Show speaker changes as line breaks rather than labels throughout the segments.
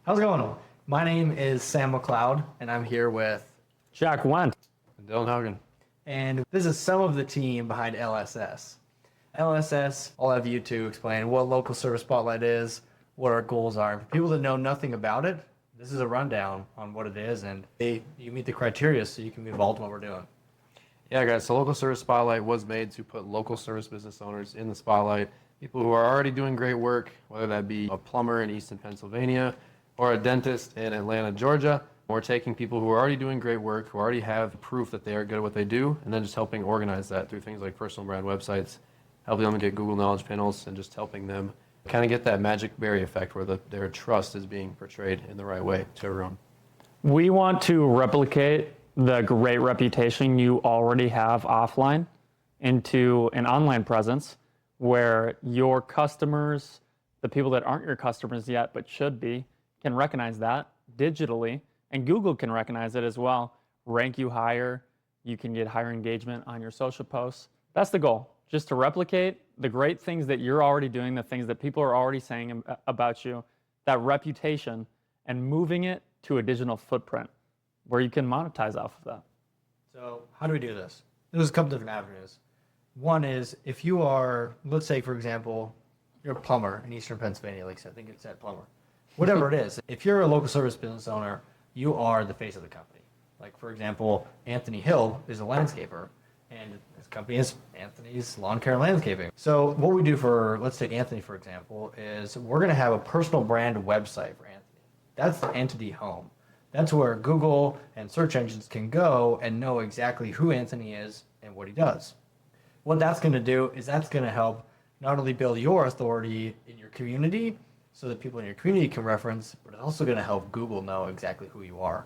How's it going? My name is Sam McLeod, and I'm here with
Jack Wendt.
And Dylan Haugen.
and this is some of the team behind LSS. LSS, I'll have you two explain what Local Service Spotlight is, what our goals are. For people that know nothing about it, this is a rundown on what it is, and you meet the criteria so you can be involved in what we're doing.
Yeah, guys, so Local Service Spotlight was made to put local service business owners in the spotlight. People who are already doing great work, whether that be a plumber in Easton, Pennsylvania, or a dentist in Atlanta, Georgia. We're taking people who are already doing great work, who already have proof that they are good at what they do, and then just helping organize that through things like personal brand websites, helping them get Google Knowledge panels, and just helping them kind of get that magic berry effect where their trust is being portrayed in the right way to everyone.
We want to replicate the great reputation you already have offline into an online presence where your customers, the people that aren't your customers yet but should be, can recognize that digitally, and Google can recognize it as well, rank you higher, you can get higher engagement on your social posts. That's the goal, just to replicate the great things that you're already doing, the things that people are already saying about you, that reputation, and moving it to a digital footprint where you can monetize off of that.
So how do we do this? There's a couple different avenues. One is if you are, let's say, for example, you're a plumber in Eastern Pennsylvania, like I said, I think it said plumber. Whatever it is, if you're a local service business owner, you are the face of the company. Like, for example, Anthony Hill is a landscaper, and his company is Anthony's Lawn Care Landscaping. So what we do for, let's take Anthony, for example, is we're going to have a personal brand website for Anthony. That's the entity home. That's where Google and search engines can go and know exactly who Anthony is and what he does. What that's going to do is that's going to help not only build your authority in your community so that people in your community can reference, but it's also going to help Google know exactly who you are.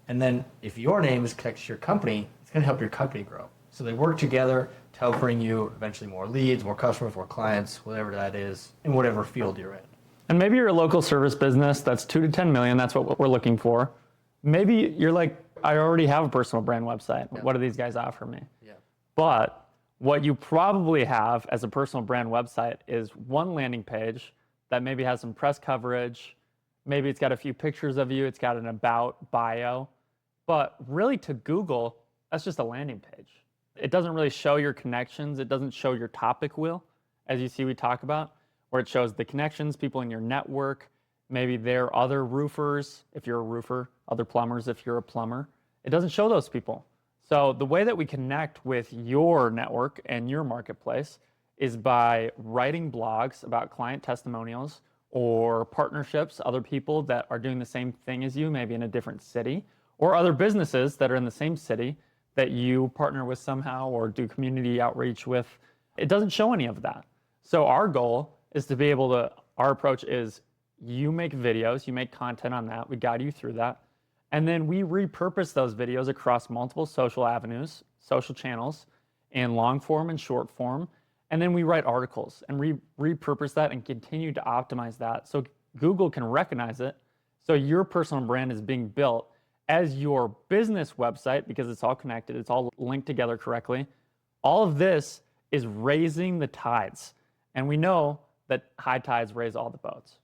And then if your name is connected to your company, it's going to help your company grow. So they work together to help bring you eventually more leads, more customers, more clients, whatever that is, in whatever field you're in.
And maybe you're a local service business that's 2 to 10 million, that's what we're looking for. Maybe you're like, I already have a personal brand website. Yeah. What do these guys offer me?
Yeah.
But what you probably have as a personal brand website is one landing page that maybe has some press coverage. Maybe it's got a few pictures of you. It's got an about bio. But really to Google, that's just a landing page. It doesn't really show your connections. It doesn't show your topic wheel, as you see we talk about, where it shows the connections, people in your network. Maybe they're other roofers, if you're a roofer, other plumbers, if you're a plumber. It doesn't show those people. So the way that we connect with your network and your marketplace is by writing blogs about client testimonials or partnerships, other people that are doing the same thing as you, maybe in a different city, or other businesses that are in the same city that you partner with somehow or do community outreach with. It doesn't show any of that. So our goal is to be able to, our approach is you make videos, you make content on that, we guide you through that, and then we repurpose those videos across multiple social avenues, social channels, in long form and short form. And then we write articles and repurpose that and continue to optimize that so Google can recognize it. So your personal brand is being built as your business website because it's all connected, it's all linked together correctly. All of this is raising the tides. And we know that high tides raise all the boats.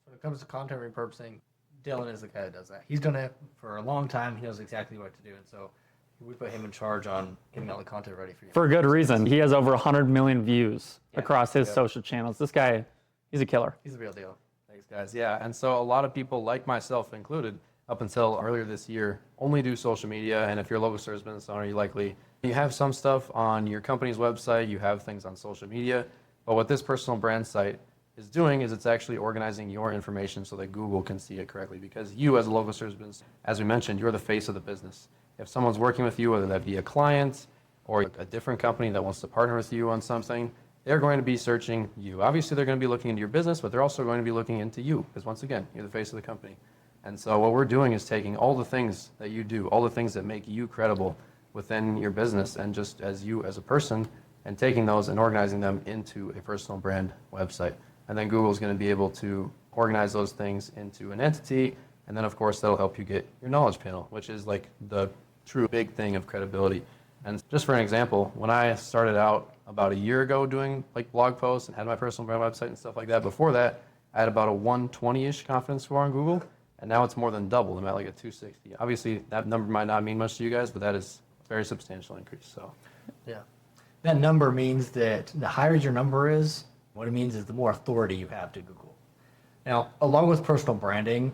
When it comes to content repurposing, Dylan is the guy that does that. He's done it for a long time. He knows exactly what to do. And so we put him in charge on getting all the content ready for you.
For good reason. He has over 100 million views across his social channels. This guy, he's a killer.
He's the real deal.
Thanks, guys. Yeah, and so a lot of people, like myself included, up until earlier this year, only do social media. And if you're a local service business owner, you have some stuff on your company's website, you have things on social media. But what this personal brand site is doing is it's actually organizing your information so that Google can see it correctly. Because you, as a local service business, as we mentioned, you're the face of the business. If someone's working with you, whether that be a client or a different company that wants to partner with you on something, they're going to be searching you. Obviously, they're going to be looking into your business, but they're also going to be looking into you because, once again, you're the face of the company. And so what we're doing is taking all the things that you do, all the things that make you credible within your business and just as you as a person, and taking those and organizing them into a personal brand website. And then Google's going to be able to organize those things into an entity. And then, of course, that'll help you get your knowledge panel, which is like the true big thing of credibility. And just for an example, when I started out about a year ago doing like blog posts and had my personal brand website and stuff like that, before that, I had about a 120-ish confidence score on Google, and now it's more than double. I'm at like a 260. Obviously, that number might not mean much to you guys, but that is a very substantial increase. So,
Yeah. That number means that the higher your number is, what it means is the more authority you have to Google. Now, along with personal branding,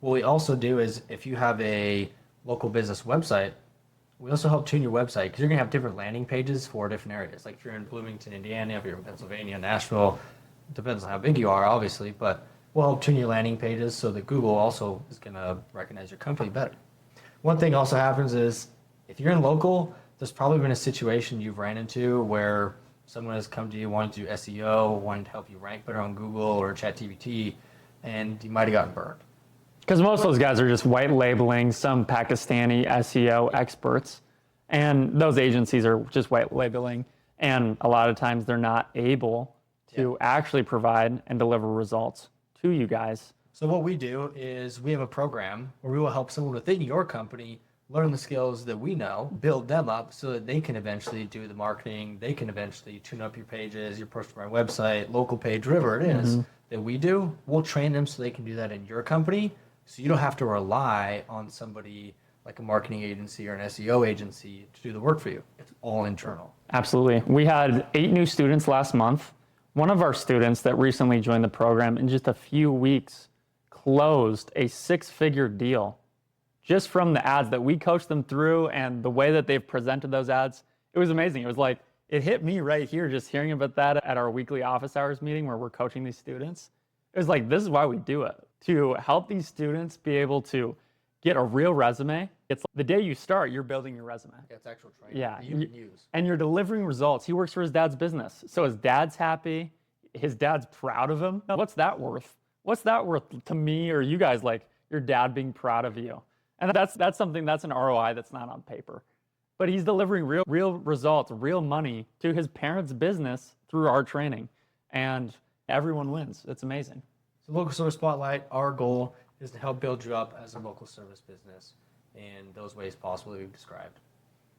what we also do is if you have a local business website, we also help tune your website because you're going to have different landing pages for different areas. Like if you're in Bloomington, Indiana, if you're in Pennsylvania, Nashville, depends on how big you are, obviously, but we'll help tune your landing pages so that Google also is going to recognize your company better. One thing also happens is if you're in local, there's probably been a situation you've ran into where someone has come to you wanting to do SEO, wanting to help you rank better on Google or ChatGPT, and you might have gotten burned.
Because most of those guys are just white labeling some Pakistani SEO experts, and those agencies are just white labeling, and a lot of times they're not able to actually provide and deliver results to you guys.
So what we do is we have a program where we will help someone within your company learn the skills that we know, build them up so that they can eventually do the marketing, they can eventually tune up your pages, your personal brand website, local page, whatever it is that we do. We'll train them so they can do that in your company. So you don't have to rely on somebody like a marketing agency or an SEO agency to do the work for you. It's all internal.
Absolutely. We had 8 new students last month. One of our students that recently joined the program in just a few weeks closed a 6-figure deal just from the ads that we coached them through and the way that they've presented those ads. It was amazing. It was like, it hit me right here just hearing about that at our weekly office hours meeting where we're coaching these students. It was like, this is why we do it, to help these students be able to get a real resume. It's the day you start, you're building your resume.
Yeah, it's actual training
Yeah,
that you can use.
and you're delivering results. He works for his dad's business. So his dad's happy. His dad's proud of him. What's that worth? What's that worth to me or you guys, like your dad being proud of you? And that's something, that's an ROI that's not on paper. But he's delivering real results, real money to his parents' business through our training. And everyone wins. It's amazing.
So Local Service Spotlight, our goal is to help build you up as a local service business in those ways possible that we've described.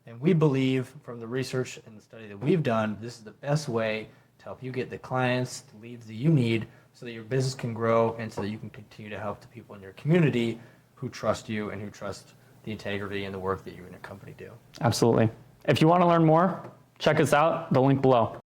And we believe from the research and the study that we've done, this is the best way to help you get the clients, the leads that you need so that your business can grow and so that you can continue to help the people in your community who trust you and who trust the integrity and the work that you and your company do.
Absolutely. If you want to learn more, check us out, the link below.